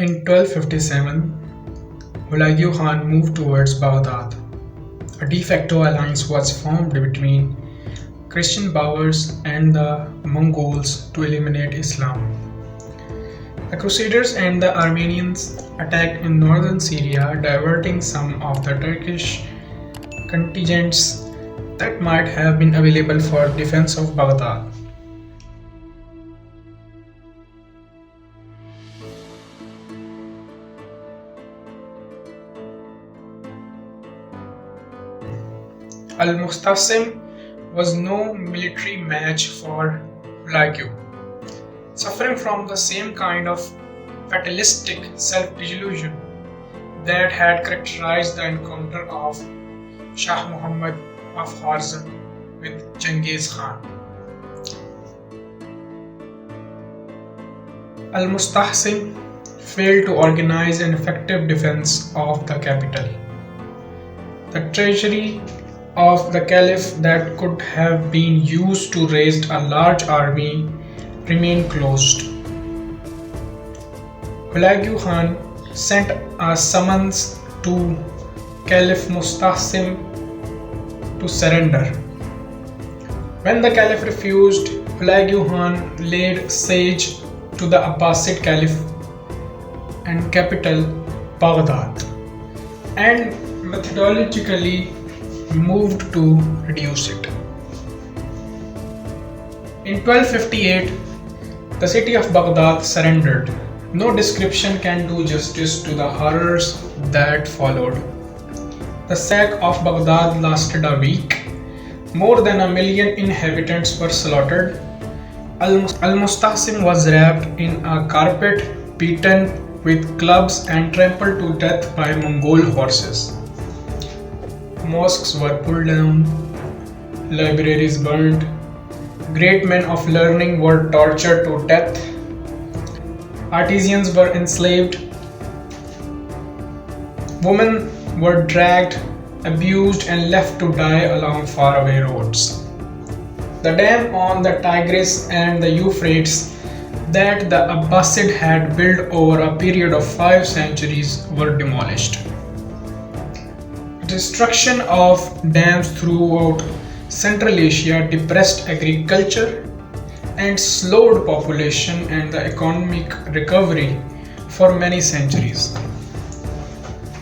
In 1257, Hulagu Khan moved towards Baghdad. A de facto alliance was formed between Christian powers and the Mongols to eliminate Islam. The Crusaders and the Armenians attacked in northern Syria, diverting some of the Turkish contingents that might have been available for defense of Baghdad. Al-Mustasim was no military match for Hulagu. Suffering from the same kind of fatalistic self-delusion that had characterized the encounter of Shah Muhammad of Khwarizm with Genghis Khan. Al-Mustahsim failed to organize an effective defense of the capital. The treasury of the caliph that could have been used to raise a large army remained closed. Hulagu Khan sent a summons to Caliph Mustahsim to surrender. When the caliph refused, Hulagu Khan laid siege to the Abbasid caliph and capital Baghdad, and methodologically moved to reduce it. In 1258, the city of Baghdad surrendered. No description can do justice to the horrors that followed. The sack of Baghdad lasted a week. More than 1 million inhabitants were slaughtered. Al-Mustasim was wrapped in a carpet, beaten with clubs, and trampled to death by Mongol horses. Mosques were pulled down, libraries burned, great men of learning were tortured to death, artisans were enslaved, women were dragged, abused, and left to die along faraway roads. The dam on the Tigris and the Euphrates that the Abbasid had built over a period of 5 centuries were demolished. Destruction of dams throughout Central Asia depressed agriculture and slowed population and the economic recovery for many centuries.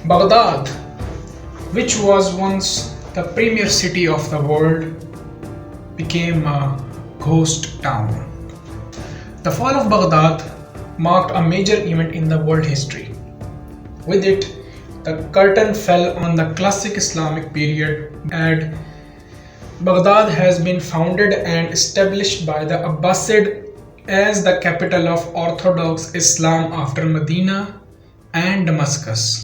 Baghdad, which was once the premier city of the world, became a ghost town. The fall of Baghdad marked a major event in the world history. With it, the curtain fell on the classic Islamic period, and Baghdad has been founded and established by the Abbasid as the capital of Orthodox Islam after Medina and Damascus.